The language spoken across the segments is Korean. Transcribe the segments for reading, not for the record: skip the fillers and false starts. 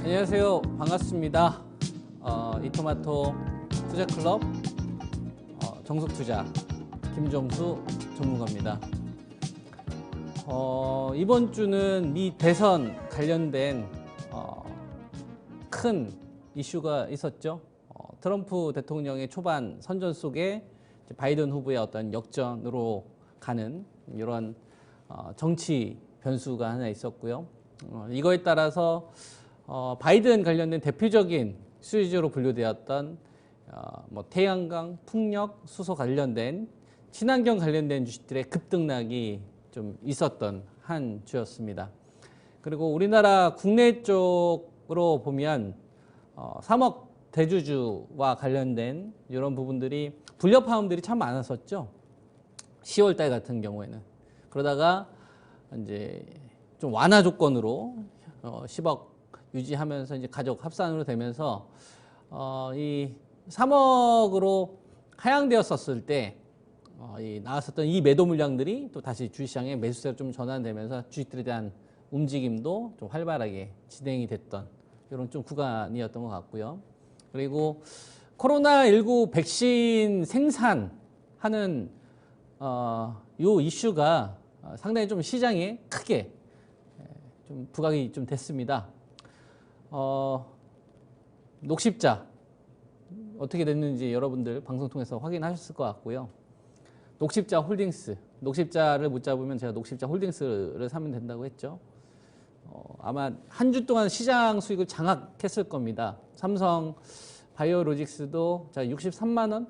안녕하세요. 반갑습니다. 이토마토 투자클럽 정석투자 김정수 전문가입니다. 이번 주는 미 대선 관련된 큰 이슈가 있었죠. 트럼프 대통령의 초반 선전 속에 바이든 후보의 어떤 역전으로 가는 이런 정치 변수가 하나 있었고요. 이거에 따라서 바이든 관련된 대표적인 수혜주로 분류되었던 태양광, 풍력, 수소 관련된 친환경 관련된 주식들의 급등락이 좀 있었던 한 주였습니다. 그리고 우리나라 국내 쪽으로 보면 3억 대주주와 관련된 이런 부분들이 불협화음들이 참 많았었죠. 10월 달 같은 경우에는. 그러다가 이제 좀 완화 조건으로 10억 유지하면서 이제 가족 합산으로 되면서 이 3억으로 하향되었었을 때 나왔었던 이 매도 물량들이 또 다시 주식시장에 매수세로 좀 전환되면서 주식들에 대한 움직임도 좀 활발하게 진행이 됐던 이런 좀 구간이었던 것 같고요. 그리고 코로나19 백신 생산하는 요 이슈가 상당히 좀 시장에 크게 좀 부각이 좀 됐습니다. 녹십자 어떻게 됐는지 여러분들 방송 통해서 확인하셨을 것 같고요. 녹십자 홀딩스, 녹십자를 못 잡으면 제가 녹십자 홀딩스를 사면 된다고 했죠. 아마 한 주 동안 시장 수익을 장악했을 겁니다. 삼성 바이오로직스도 자 63만 원,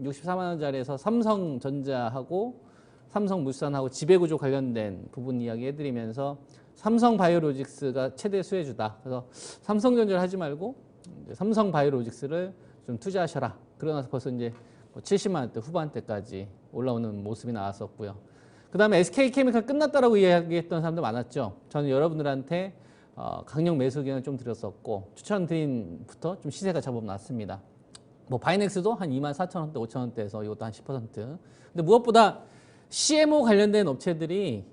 64만 원짜리에서 삼성전자하고 삼성물산하고 지배구조 관련된 부분 이야기 해드리면서 삼성바이오로직스가 최대 수혜주다. 그래서 삼성전자를 하지 말고 이제 삼성바이오로직스를 좀 투자하셔라. 그러나서 벌써 이제 70만 원대 후반대까지 올라오는 모습이 나왔었고요. 그 다음에 SK케미칼 끝났다라고 이야기했던 사람도 많았죠. 저는 여러분들한테 강력 매수 의견을 좀 드렸었고 추천드린부터 좀 시세가 제법 났습니다. 바이넥스도 한 24,000원대, 5,000원대에서 이것도 한 10%. 근데 무엇보다 CMO 관련된 업체들이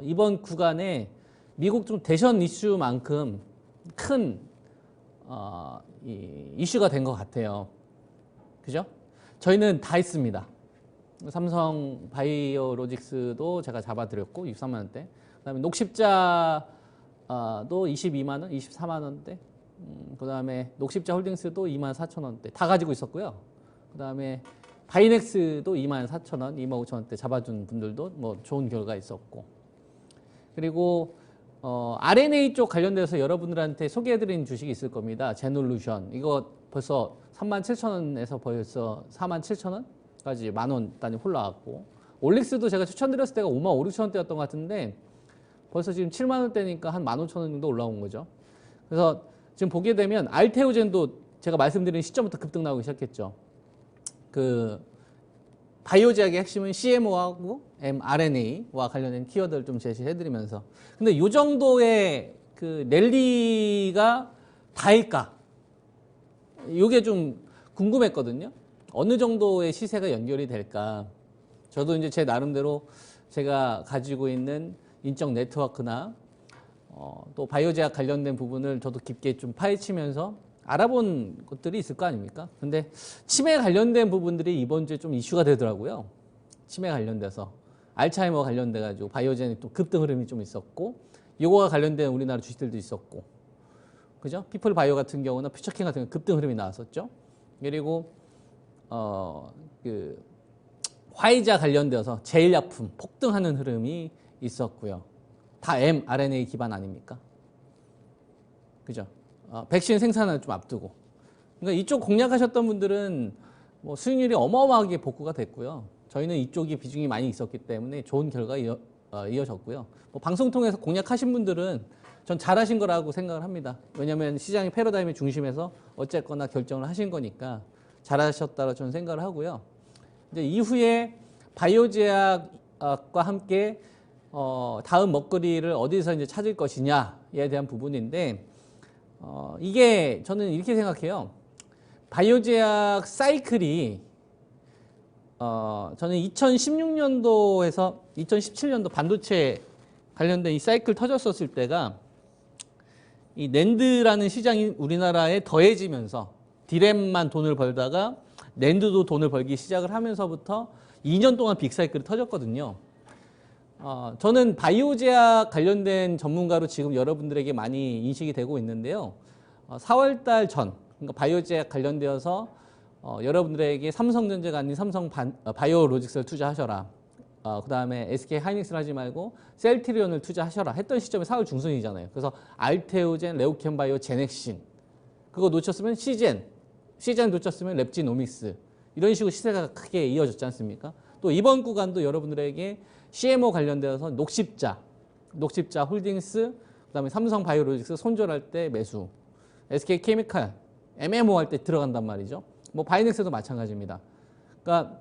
이번 구간에 미국 좀 대선 이슈만큼 큰 이슈가 된 것 같아요. 그죠? 저희는 다 있습니다. 삼성 바이오로직스도 제가 잡아드렸고 63만 원대. 그다음에 녹십자도 22만 원, 24만 원대. 그다음에 녹십자 홀딩스도 24,000원대 다 가지고 있었고요. 그다음에 바이넥스도 24,000원, 25,000원대 잡아준 분들도 뭐 좋은 결과 있었고. 그리고 RNA 쪽 관련돼서 여러분들한테 소개해드린 주식이 있을 겁니다. 제놀루션 이거 벌써 37,000원에서 벌써 47,000원까지 만원 단위 올라왔고, 올릭스도 제가 추천드렸을 때가 55,000원대였던 것 같은데 벌써 지금 7만 원대니까 한 15,000원 정도 올라온 거죠. 그래서 지금 보게 되면 알테오젠도 제가 말씀드린 시점부터 급등 나오기 시작했죠. 그 바이오제약의 핵심은 CMO하고 mRNA와 관련된 키워드를 좀 제시해드리면서, 근데 이 정도의 그 랠리가 다일까? 이게 좀 궁금했거든요. 어느 정도의 시세가 연결이 될까? 저도 이제 제 나름대로 제가 가지고 있는 인적 네트워크나 또 바이오제약 관련된 부분을 저도 깊게 좀 파헤치면서 알아본 것들이 있을 거 아닙니까? 근데 치매 관련된 부분들이 이번 주에 좀 이슈가 되더라고요. 치매 관련돼서 알츠하이머 관련돼 가지고 바이오제닉 또 급등 흐름이 좀 있었고, 요거와 관련된 우리나라 주식들도 있었고, 그죠? 피플 바이오 같은 경우나 퓨처킹 같은 경우 급등 흐름이 나왔었죠. 그리고 그 화이자 관련돼서 제일약품 폭등하는 흐름이 있었고요. 다 mRNA 기반 아닙니까? 그죠? 백신 생산을 좀 앞두고. 그러니까 이쪽 공략하셨던 분들은 뭐 수익률이 어마어마하게 복구가 됐고요. 저희는 이쪽이 비중이 많이 있었기 때문에 좋은 결과 이어졌고요. 방송 통해서 공략하신 분들은 전 잘하신 거라고 생각을 합니다. 왜냐하면 시장의 패러다임의 중심에서 어쨌거나 결정을 하신 거니까 잘하셨다고 저는 생각을 하고요. 이제 이후에 바이오제약과 함께 다음 먹거리를 어디서 이제 찾을 것이냐에 대한 부분인데, 이게 저는 이렇게 생각해요. 바이오제약 사이클이 저는 2016년도에서 2017년도 반도체 관련된 이 사이클 터졌었을 때가 이 낸드라는 시장이 우리나라에 더해지면서 디램만 돈을 벌다가 낸드도 돈을 벌기 시작을 하면서부터 2년 동안 빅사이클이 터졌거든요. 저는 바이오 제약 관련된 전문가로 지금 여러분들에게 많이 인식이 되고 있는데요. 4월 달 전, 그러니까 바이오 제약 관련되어서 여러분들에게 삼성전자가 아닌 삼성 바이오로직스를 투자하셔라. 그 다음에 SK 하이닉스를 하지 말고 셀트리온을 투자하셔라 했던 시점이 4월 중순이잖아요. 그래서 알테오젠, 레오켄바이오, 제넥신 그거 놓쳤으면 시젠 놓쳤으면 랩지노믹스 이런 식으로 시세가 크게 이어졌지 않습니까? 또 이번 구간도 여러분들에게 CMO 관련되어서 녹십자 홀딩스, 그다음에 삼성 바이오로직스 손절할 때 매수, SK 케미칼, MMO 할 때 들어간단 말이죠. 뭐 바이넥스도 마찬가지입니다. 그러니까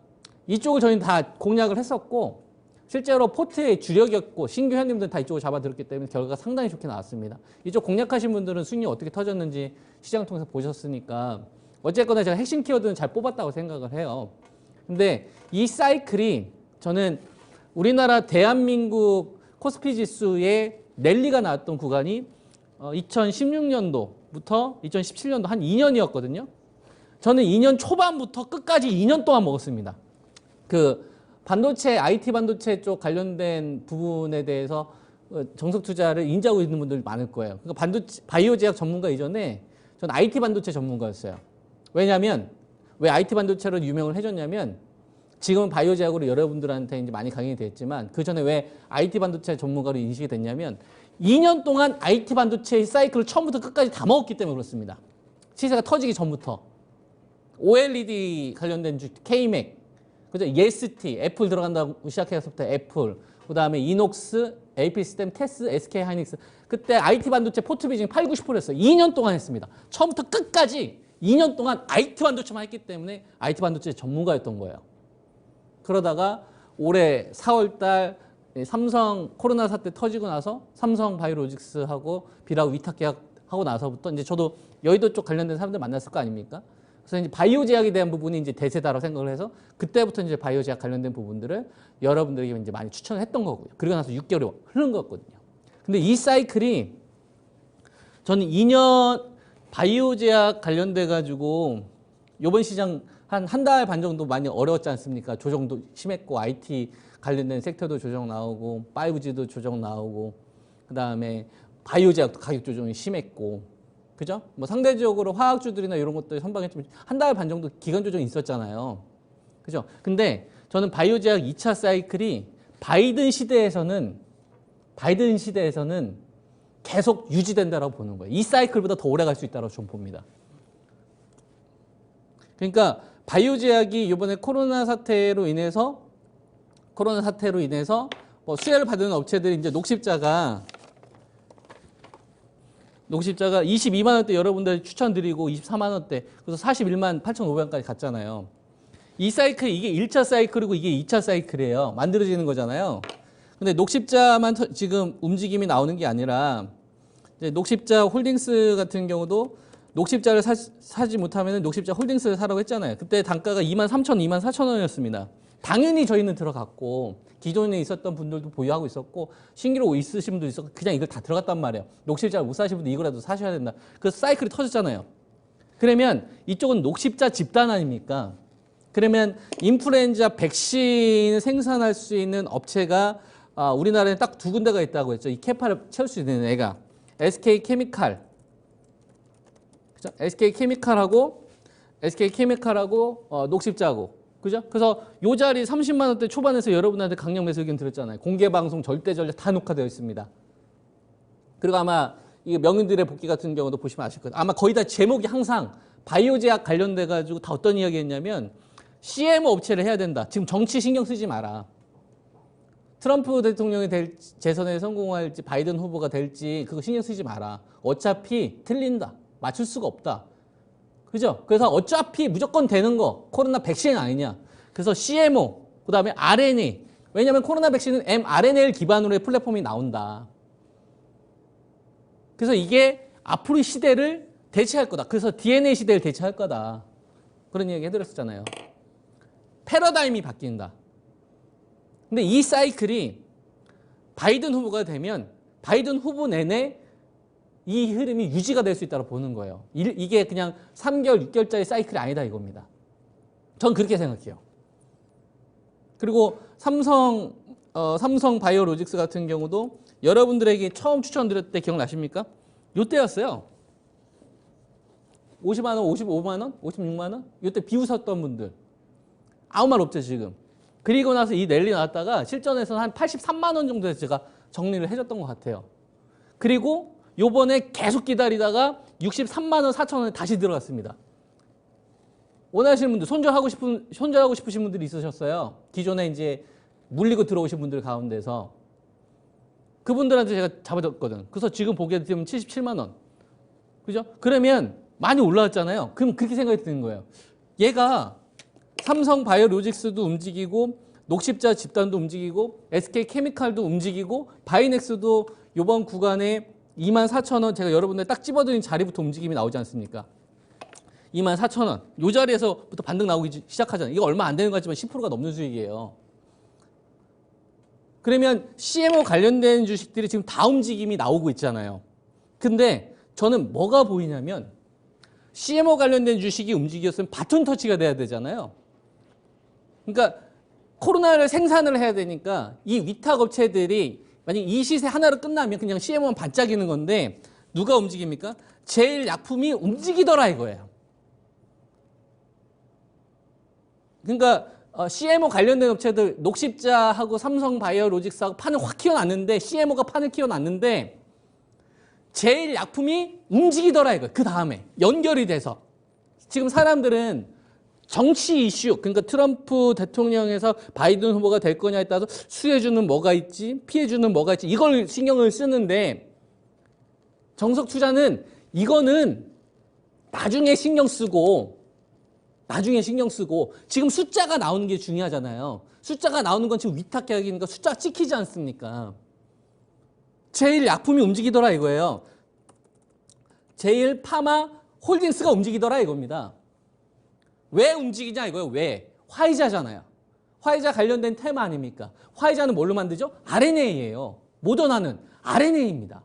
이쪽을 저희는 다 공략을 했었고 실제로 포트의 주력이었고 신규 회원님들은 다 이쪽을 잡아들었기 때문에 결과가 상당히 좋게 나왔습니다. 이쪽 공략하신 분들은 수익이 어떻게 터졌는지 시장을 통해서 보셨으니까 어쨌거나 제가 핵심 키워드는 잘 뽑았다고 생각을 해요. 근데 이 사이클이 저는 우리나라 대한민국 코스피 지수의 랠리가 나왔던 구간이 2016년도부터 2017년도 한 2년이었거든요. 저는 2년 초반부터 끝까지 2년 동안 먹었습니다. 그 반도체, IT 반도체 쪽 관련된 부분에 대해서 정석 투자를 인지하고 있는 분들 많을 거예요. 그러니까 반도체, 바이오 제약 전문가 이전에 저는 IT 반도체 전문가였어요. 왜냐하면 왜 IT 반도체로 유명을 해줬냐면 지금은 바이오 제약으로 여러분들한테 이제 많이 강연이 됐지만 그 전에 왜 IT 반도체 전문가로 인식이 됐냐면 2년 동안 IT 반도체의 사이클을 처음부터 끝까지 다 먹었기 때문에 그렇습니다. 시세가 터지기 전부터. OLED 관련된 K맥, 그죠? 예스티, 애플 들어간다고 시작해서부터 애플, 그 다음에 이녹스, AP 시스템, 테스, SK 하이닉스. 그때 IT 반도체 포트 비중이 8, 90%였어요. 2년 동안 했습니다. 처음부터 끝까지 2년 동안 IT 반도체만 했기 때문에 IT 반도체 전문가였던 거예요. 그러다가 올해 4월 달 삼성 코로나 사태 터지고 나서 삼성 바이오로직스하고 비라고 위탁 계약하고 나서부터 이제 저도 여의도 쪽 관련된 사람들 만났을 거 아닙니까? 그래서 이제 바이오 제약에 대한 부분이 이제 대세다라고 생각을 해서 그때부터 이제 바이오 제약 관련된 부분들을 여러분들에게 이제 많이 추천을 했던 거고요. 그리고 나서 6개월이 흐른 거거든요. 근데 이 사이클이 저는 2년 바이오 제약 관련돼 가지고 이번 시장 한 달 반 정도 많이 어려웠지 않습니까? 조정도 심했고 IT 관련된 섹터도 조정 나오고 5G도 조정 나오고 그다음에 바이오 제약도 가격 조정이 심했고 그죠? 뭐 상대적으로 화학주들이나 이런 것들 선방했지만 한 달 반 정도 기간 조정이 있었잖아요. 그죠? 근데 저는 바이오 제약 2차 사이클이 바이든 시대에서는 계속 유지된다라고 보는 거예요. 이 사이클보다 더 오래 갈 수 있다고 저는 봅니다. 그러니까 바이오 제약이 이번에 코로나 사태로 인해서 뭐 수혜를 받는 업체들이 이제 녹십자가 22만 원대 여러분들 추천드리고 24만 원대 그래서 41만 8,500원까지 갔잖아요. 이 사이클 이게 1차 사이클이고 이게 2차 사이클이에요. 만들어지는 거잖아요. 근데 녹십자만 지금 움직임이 나오는 게 아니라 이제 녹십자 홀딩스 같은 경우도 녹십자를 사지 못하면 녹십자 홀딩스를 사라고 했잖아요. 그때 단가가 23,000원, 24,000원이었습니다. 당연히 저희는 들어갔고 기존에 있었던 분들도 보유하고 있었고 신규로 있으신 분도 있었고 그냥 이걸 다 들어갔단 말이에요. 녹십자를 못 사신 분도 이거라도 사셔야 된다. 그래서 사이클이 터졌잖아요. 그러면 이쪽은 녹십자 집단 아닙니까? 그러면 인플루엔자 백신 생산할 수 있는 업체가 우리나라에 딱 두 군데가 있다고 했죠. 이 캐파를 채울 수 있는 애가 SK 케미칼, 그죠? SK 케미칼하고 녹십자고, 그죠? 그래서 요 자리 30만 원대 초반에서 여러분한테 강력 매수 의견 드렸잖아요. 공개 방송 절대 전략 다 녹화되어 있습니다. 그리고 아마 이 명인들의 복귀 같은 경우도 보시면 아실 거예요. 아마 거의 다 제목이 항상 바이오 제약 관련돼 가지고 다 어떤 이야기했냐면 CMO 업체를 해야 된다. 지금 정치 신경 쓰지 마라. 트럼프 대통령이 재선에 성공할지 바이든 후보가 될지 그거 신경 쓰지 마라. 어차피 틀린다. 맞출 수가 없다. 그죠? 그래서 어차피 무조건 되는 거 코로나 백신 아니냐. 그래서 CMO 그다음에 RNA. 왜냐하면 코로나 백신은 mRNA를 기반으로의 플랫폼이 나온다. 그래서 이게 앞으로의 시대를 대체할 거다. 그래서 DNA 시대를 대체할 거다. 그런 얘기 해드렸었잖아요. 패러다임이 바뀐다. 근데 이 사이클이 바이든 후보가 되면 바이든 후보 내내 이 흐름이 유지가 될 수 있다고 보는 거예요. 이게 그냥 3개월, 6개월짜리 사이클이 아니다 이겁니다. 전 그렇게 생각해요. 그리고 삼성 바이오로직스 같은 경우도 여러분들에게 처음 추천드렸을 때 기억나십니까? 이때였어요. 50만 원, 55만 원, 56만 원? 이때 비웃었던 분들. 아무 말 없죠 지금. 그리고 나서 이 랠리 나왔다가 실전에서는 한 83만 원 정도에서 제가 정리를 해줬던 것 같아요. 그리고 요번에 계속 기다리다가 63만 원 4천 원에 다시 들어갔습니다. 원하시는 분들, 손절하고 싶으신 분들이 있으셨어요. 기존에 이제 물리고 들어오신 분들 가운데서. 그분들한테 제가 잡아줬거든. 그래서 지금 보게 되면 77만 원. 그죠? 그러면 많이 올라왔잖아요. 그럼 그렇게 생각이 드는 거예요. 얘가 삼성 바이오로직스도 움직이고 녹십자 집단도 움직이고 SK케미칼도 움직이고 바이넥스도 이번 구간에 24,000원 제가 여러분들 딱 집어드린 자리부터 움직임이 나오지 않습니까? 24,000원. 이 자리에서부터 반등 나오기 시작하잖아요. 이거 얼마 안 되는 것 같지만 10%가 넘는 수익이에요. 그러면 CMO 관련된 주식들이 지금 다 움직임이 나오고 있잖아요. 근데 저는 뭐가 보이냐면 CMO 관련된 주식이 움직였으면 바톤 터치가 돼야 되잖아요. 그러니까 코로나를 생산을 해야 되니까 이 위탁 업체들이 만약 이 시세 하나로 끝나면 그냥 CMO만 반짝이는 건데 누가 움직입니까? 제일 약품이 움직이더라 이거예요. 그러니까 CMO 관련된 업체들 녹십자하고 삼성 바이오로직스하고 판을 확 키워놨는데 CMO가 판을 키워놨는데 제일 약품이 움직이더라 이거예요. 그 다음에 연결이 돼서 지금 사람들은 정치 이슈 그러니까 트럼프 대통령에서 바이든 후보가 될 거냐에 따라서 수혜주는 뭐가 있지 피해주는 뭐가 있지 이걸 신경을 쓰는데 정석 투자는 이거는 나중에 신경 쓰고 지금 숫자가 나오는 게 중요하잖아요. 숫자가 나오는 건 지금 위탁 계약이니까 숫자가 찍히지 않습니까? 제일 약품이 움직이더라 이거예요. 제일 파마 홀딩스가 움직이더라 이겁니다. 왜 움직이냐 이거예요. 왜? 화이자잖아요. 화이자 관련된 테마 아닙니까? 화이자는 뭘로 만들죠? RNA예요. 모더나는 RNA입니다.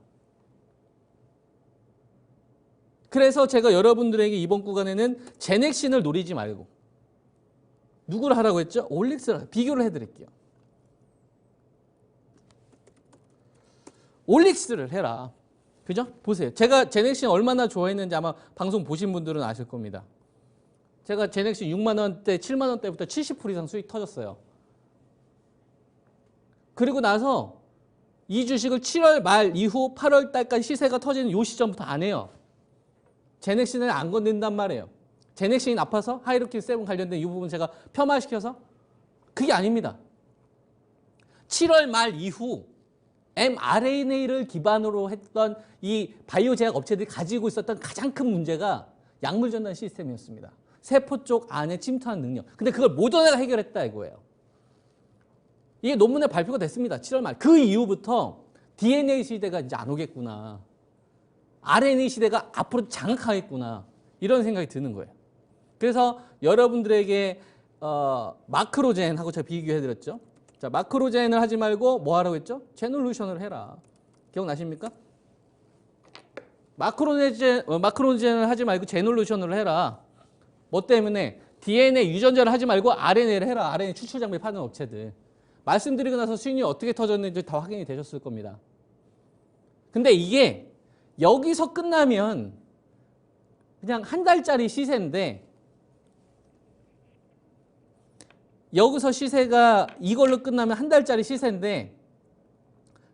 그래서 제가 여러분들에게 이번 구간에는 제넥신을 노리지 말고 누구를 하라고 했죠? 올릭스를 비교를 해드릴게요. 올릭스를 해라. 그죠? 보세요. 제가 제넥신 얼마나 좋아했는지 아마 방송 보신 분들은 아실 겁니다. 제가 제넥신 6만 원대, 7만 원대부터 70% 이상 수익 터졌어요. 그리고 나서 이 주식을 7월 말 이후 8월 달까지 시세가 터지는 이 시점부터 안 해요. 제넥신을 안 건든단 말이에요. 제넥신이 나빠서 하이로키 7 관련된 이 부분 제가 폄하시켜서 그게 아닙니다. 7월 말 이후 mRNA를 기반으로 했던 이 바이오 제약 업체들이 가지고 있었던 가장 큰 문제가 약물 전달 시스템이었습니다. 세포 쪽 안에 침투하는 능력. 근데 그걸 모더나가 해결했다 이거예요. 이게 논문에 발표가 됐습니다. 7월 말. 그 이후부터 DNA 시대가 이제 안 오겠구나. RNA 시대가 앞으로 장악하겠구나. 이런 생각이 드는 거예요. 그래서 여러분들에게 마크로젠하고 제가 비교해드렸죠. 자, 마크로젠을 하지 말고 뭐 하라고 했죠? 제놀루션을 해라. 기억나십니까? 마크로젠을 하지 말고 제놀루션을 해라. 뭐 때문에? DNA 유전자를 하지 말고 RNA를 해라. RNA 추출 장비 파는 업체들. 말씀드리고 나서 수익률이 어떻게 터졌는지 다 확인이 되셨을 겁니다. 근데 이게 여기서 끝나면 그냥 한 달짜리 시세인데 여기서 시세가 이걸로 끝나면 한 달짜리 시세인데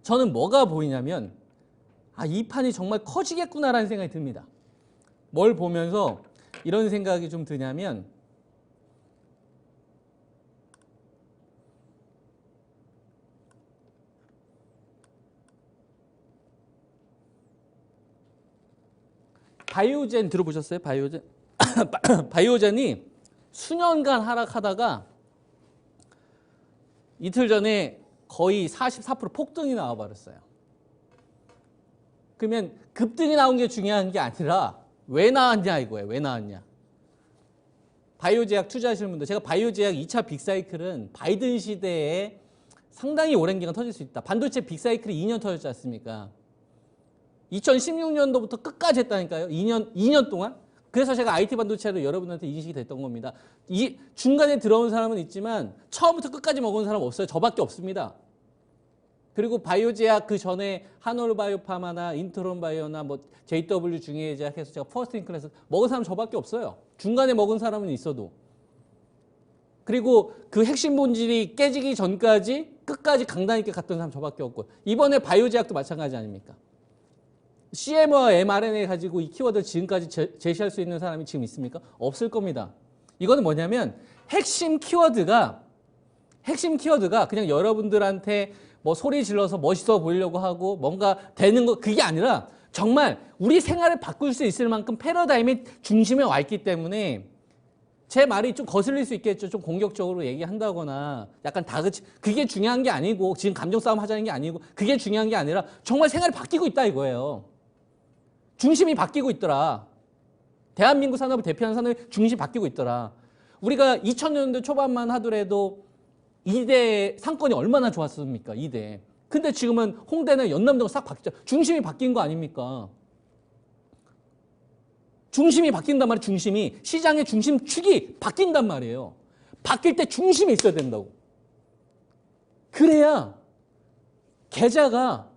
저는 뭐가 보이냐면 아, 이 판이 정말 커지겠구나라는 생각이 듭니다. 뭘 보면서 이런 생각이 좀 드냐면 바이오젠 들어보셨어요? 바이오젠? 바이오젠이 수년간 하락하다가 이틀 전에 거의 44% 폭등이 나와버렸어요. 그러면 급등이 나온 게 중요한 게 아니라 왜 나왔냐 이거예요. 왜 나왔냐. 바이오제약 투자하시는 분들, 제가 바이오제약 2차 빅사이클은 바이든 시대에 상당히 오랜 기간 터질 수 있다. 반도체 빅사이클이 2년 터졌지 않습니까? 2016년도부터 끝까지 했다니까요. 2년 동안. 그래서 제가 IT 반도체로 여러분한테 인식이 됐던 겁니다. 이 중간에 들어온 사람은 있지만 처음부터 끝까지 먹은 사람 없어요. 저밖에 없습니다. 그리고 바이오제약 그 전에 한올 바이오파마나 인트론 바이오나 뭐 JW 중의제약 해서 제가 퍼스트인클래스 먹은 사람 저밖에 없어요. 중간에 먹은 사람은 있어도. 그리고 그 핵심 본질이 깨지기 전까지 끝까지 강단 있게 갔던 사람 저밖에 없고 이번에 바이오제약도 마찬가지 아닙니까? CMO와 mRNA 가지고 이 키워드를 지금까지 제시할 수 있는 사람이 지금 있습니까? 없을 겁니다. 이거는 뭐냐면 핵심 키워드가 그냥 여러분들한테 뭐 소리 질러서 멋있어 보이려고 하고 뭔가 되는 거 그게 아니라 정말 우리 생활을 바꿀 수 있을 만큼 패러다임의 중심에 와 있기 때문에 제 말이 좀 거슬릴 수 있겠죠. 좀 공격적으로 얘기한다거나 약간 다그치 그게 중요한 게 아니고 지금 감정 싸움 하자는 게 아니고 그게 중요한 게 아니라 정말 생활이 바뀌고 있다 이거예요. 중심이 바뀌고 있더라. 대한민국 산업을 대표하는 산업의 중심이 바뀌고 있더라. 우리가 2000년대 초반만 하더라도 2대 상권이 얼마나 좋았습니까? 2대. 근데 지금은 홍대나 연남동은 싹 바뀌죠. 중심이 바뀐 거 아닙니까? 중심이 바뀐단 말이에요. 중심이. 시장의 중심축이 바뀐단 말이에요. 바뀔 때 중심이 있어야 된다고. 그래야 계좌가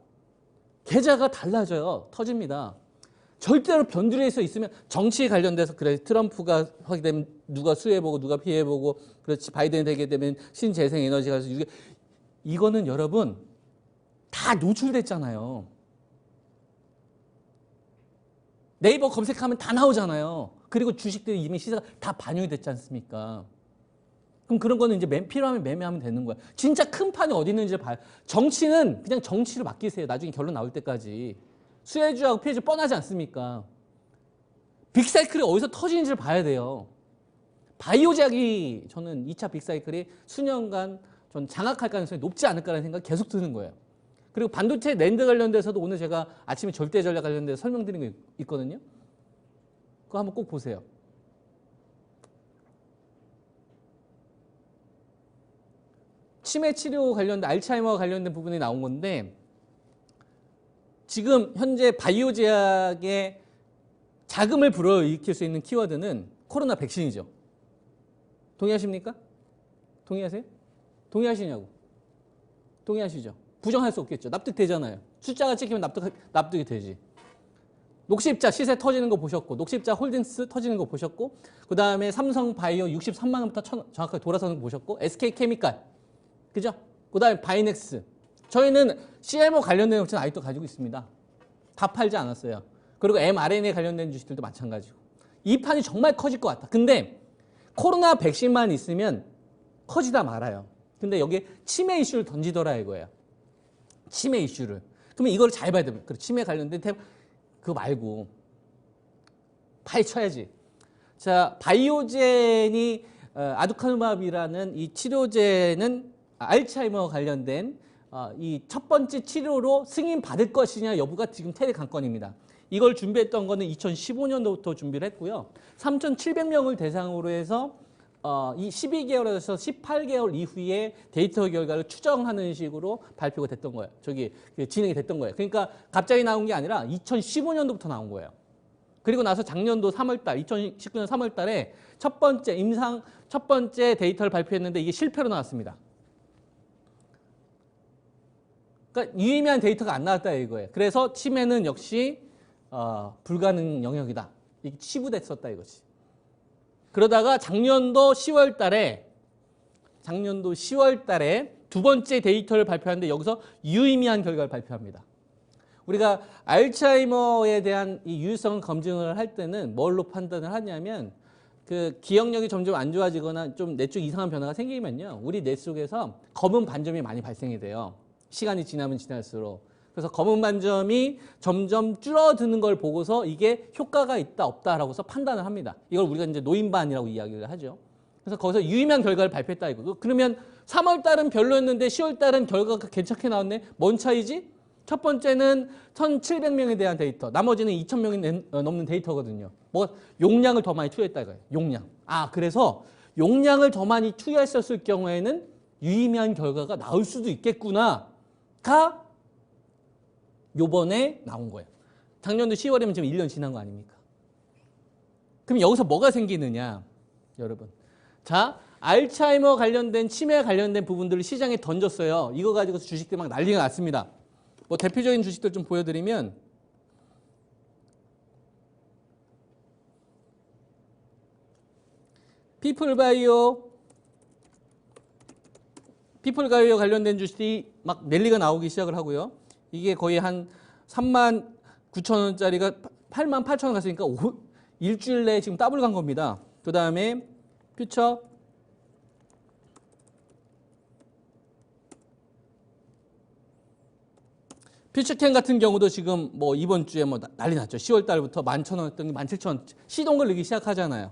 달라져요. 터집니다. 절대로 변두리에서 있으면 정치에 관련돼서 그래 트럼프가 하게 되면 누가 수혜보고 누가 피해보고 그렇지 바이든이 되게 되면 신재생에너지가 이거는 여러분 다 노출됐잖아요. 네이버 검색하면 다 나오잖아요. 그리고 주식들이 이미 시세가 다 반영이 됐지 않습니까? 그럼 그런 거는 이제 필요하면 매매하면 되는 거야. 진짜 큰 판이 어디 있는지 봐요. 정치는 그냥 정치로 맡기세요. 나중에 결론 나올 때까지. 수혜주하고 피해주 뻔하지 않습니까? 빅사이클이 어디서 터지는지를 봐야 돼요. 바이오제약이 저는 2차 빅사이클이 수년간 전 장악할 가능성이 높지 않을까라는 생각이 계속 드는 거예요. 그리고 반도체 낸드 관련돼서도 오늘 제가 아침에 절대 전략 관련돼서 설명드린 거 있거든요. 그거 한번 꼭 보세요. 치매 치료 관련된 알츠하이머와 관련된 부분이 나온 건데 지금 현재 바이오제약의 자금을 불어일으킬 수 있는 키워드는 코로나 백신이죠. 동의하십니까? 동의하세요? 동의하시냐고. 동의하시죠? 부정할 수 없겠죠. 납득되잖아요. 숫자가 찍히면 납득이 되지. 녹십자 시세 터지는 거 보셨고 녹십자 홀딩스 터지는 거 보셨고 그 다음에 삼성바이오 63만 원부터 정확하게 돌아서는 거 보셨고 SK케미칼 그죠? 그 다음에 바이넥스 저희는 CMO 관련된 업체는 아직도 가지고 있습니다. 다 팔지 않았어요. 그리고 mRNA 관련된 주식들도 마찬가지고. 이 판이 정말 커질 것 같다. 근데 코로나 백신만 있으면 커지다 말아요. 근데 여기에 치매 이슈를 던지더라 이거예요. 치매 이슈를. 그러면 이걸 잘 봐야 됩니다. 치매 관련된 그거 말고 파헤쳐야지. 자, 바이오젠이 아두카누밥이라는 이 치료제는 알츠하이머 관련된 이 첫 번째 치료로 승인 받을 것이냐 여부가 지금 테레 관건입니다. 이걸 준비했던 거는 2015년도부터 준비를 했고요. 3,700명을 대상으로 해서 이 12개월에서 18개월 이후에 데이터 결과를 추정하는 식으로 발표가 됐던 거예요. 진행이 됐던 거예요. 그러니까 갑자기 나온 게 아니라 2015년도부터 나온 거예요. 그리고 나서 작년도 3월달, 2019년 3월달에 첫 번째 데이터를 발표했는데 이게 실패로 나왔습니다. 그러니까 유의미한 데이터가 안 나왔다 이거예요. 그래서 치매는 역시 불가능 영역이다. 이게 치부됐었다 이거지. 그러다가 작년도 10월 달에 두 번째 데이터를 발표하는데 여기서 유의미한 결과를 발표합니다. 우리가 알츠하이머에 대한 이 유의성 검증을 할 때는 뭘로 판단을 하냐면 그 기억력이 점점 안 좋아지거나 좀 뇌 쪽 이상한 변화가 생기면요. 우리 뇌 속에서 검은 반점이 많이 발생이 돼요. 시간이 지나면 지날수록. 그래서 검은 반점이 점점 줄어드는 걸 보고서 이게 효과가 있다 없다라고서 판단을 합니다. 이걸 우리가 이제 노인반이라고 이야기를 하죠. 그래서 거기서 유의미한 결과를 발표했다 이거. 그러면 3월 달은 별로였는데 10월 달은 결과가 괜찮게 나왔네. 뭔 차이지? 첫 번째는 1,700명에 대한 데이터, 나머지는 2,000명이 넘는 데이터거든요. 뭐 용량을 더 많이 투여했다 이거예요. 용량. 그래서 용량을 더 많이 투여했었을 경우에는 유의미한 결과가 나올 수도 있겠구나가 요번에 나온 거예요. 작년도 10월이면 지금 1년 지난 거 아닙니까? 그럼 여기서 뭐가 생기느냐, 여러분. 자, 알츠하이머 관련된 치매 관련된 부분들을 시장에 던졌어요. 이거 가지고 주식들 막 난리가 났습니다. 뭐 대표적인 주식들 좀 보여드리면 피플바이오 관련된 주식이 막 랠리가 나오기 시작을 하고요. 이게 거의 한 39,000원짜리가 88,000원 갔으니까 일주일 내에 지금 더블 간 겁니다. 그 다음에 퓨처캔 같은 경우도 지금 뭐 이번 주에 뭐 난리 났죠. 10월 달부터 11,000원 했던 게 17,000원 시동 걸리기 시작하잖아요.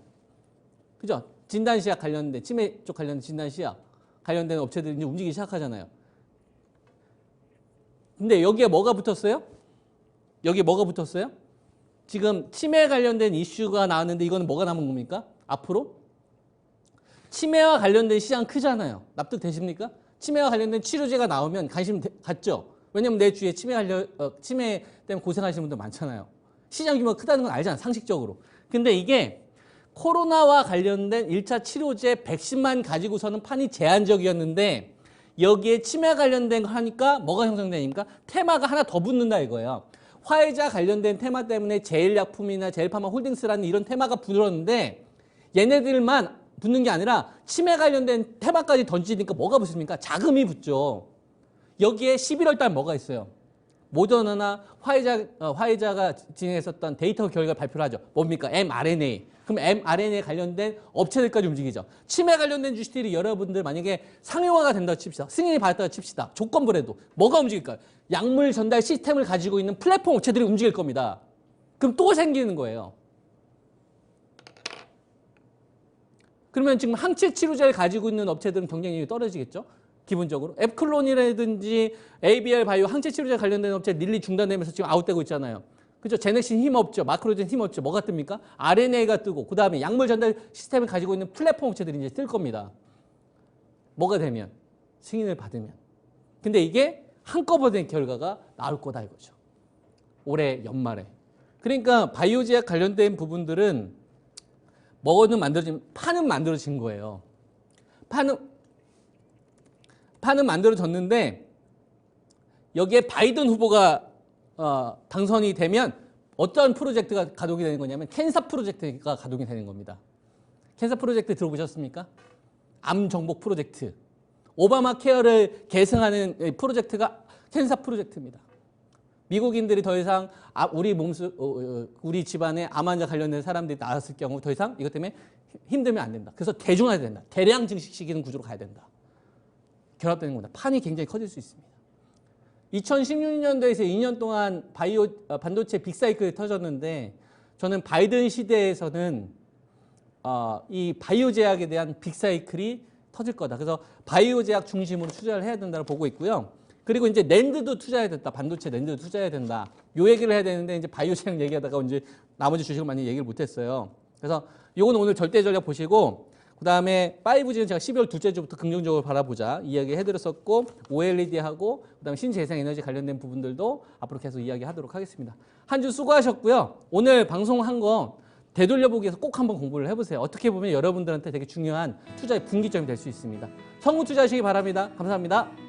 그죠? 진단시약 관련된 치매 쪽 관련된 진단시약 관련된 업체들이 이제 움직이기 시작하잖아요. 근데 여기에 뭐가 붙었어요? 여기에 뭐가 붙었어요? 지금 치매 관련된 이슈가 나왔는데 이거는 뭐가 남은 겁니까? 앞으로? 치매와 관련된 시장 크잖아요. 납득되십니까? 치매와 관련된 치료제가 나오면 관심 갖죠? 왜냐면 내 주위에 치매 때문에 고생하시는 분들 많잖아요. 시장 규모가 크다는 건 알잖아, 상식적으로. 근데 이게 코로나와 관련된 1차 치료제 백신만 가지고서는 판이 제한적이었는데 여기에 치매 관련된 거 하니까 뭐가 형성되니까 테마가 하나 더 붙는다 이거예요. 화이자 관련된 테마 때문에 제일약품이나 제일파마 홀딩스라는 이런 테마가 붙었는데 얘네들만 붙는 게 아니라 치매 관련된 테마까지 던지니까 뭐가 붙습니까? 자금이 붙죠. 여기에 11월 달 뭐가 있어요? 모더나나 화이자가 진행했었던 데이터 결과 발표를 하죠. 뭡니까? mRNA. 그럼 mRNA 관련된 업체들까지 움직이죠. 치매 관련된 주식들이 여러분들 만약에 상용화가 된다고 칩시다. 승인이 받았다고 칩시다. 조건부라도 뭐가 움직일까요? 약물 전달 시스템을 가지고 있는 플랫폼 업체들이 움직일 겁니다. 그럼 또 생기는 거예요. 그러면 지금 항체 치료제를 가지고 있는 업체들은 경쟁력이 떨어지겠죠? 기본적으로. 앱클론이라든지 ABR 바이오 항체 치료제 관련된 업체 릴리 중단되면서 지금 아웃되고 있잖아요. 그죠? 제넥신 힘 없죠. 마크로젠 힘 없죠. 뭐가 뜹니까? RNA가 뜨고 그 다음에 약물 전달 시스템을 가지고 있는 플랫폼 업체들이 이제 뜰 겁니다. 뭐가 되면? 승인을 받으면. 근데 이게 한꺼번에 결과가 나올 거다 이거죠. 올해 연말에. 그러니까 바이오제약 관련된 부분들은 뭐는 만들어진, 판은 만들어진 거예요. 판은 만들어졌는데 여기에 바이든 후보가 당선이 되면 어떤 프로젝트가 가동이 되는 거냐면 캔사 프로젝트가 가동이 되는 겁니다. 캔사 프로젝트 들어보셨습니까? 암 정복 프로젝트. 오바마 케어를 계승하는 프로젝트가 캔사 프로젝트입니다. 미국인들이 더 이상 우리 집안에 암 환자 관련된 사람들이 나왔을 경우 더 이상 이것 때문에 힘들면 안 된다. 그래서 대중화해야 된다. 대량 증식시키는 구조로 가야 된다. 결합되는 겁니다. 판이 굉장히 커질 수 있습니다. 2016년도에서 2년 동안 반도체 빅사이클이 터졌는데 저는 바이든 시대에서는 이 바이오 제약에 대한 빅사이클이 터질 거다. 그래서 바이오 제약 중심으로 투자를 해야 된다고 보고 있고요. 그리고 이제 낸드도 투자해야 된다. 반도체 낸드도 투자해야 된다. 요 얘기를 해야 되는데 이제 바이오 제약 얘기하다가 이제 나머지 주식을 많이 얘기를 못했어요. 그래서 요거는 오늘 절대 전략 보시고 그 다음에 5G는 제가 12월 둘째 주부터 긍정적으로 바라보자 이야기 해드렸었고 OLED하고 그 다음에 신재생에너지 관련된 부분들도 앞으로 계속 이야기하도록 하겠습니다. 한 주 수고하셨고요. 오늘 방송한 거 되돌려보기 위해서 꼭 한번 공부를 해보세요. 어떻게 보면 여러분들한테 되게 중요한 투자의 분기점이 될 수 있습니다. 성공 투자하시기 바랍니다. 감사합니다.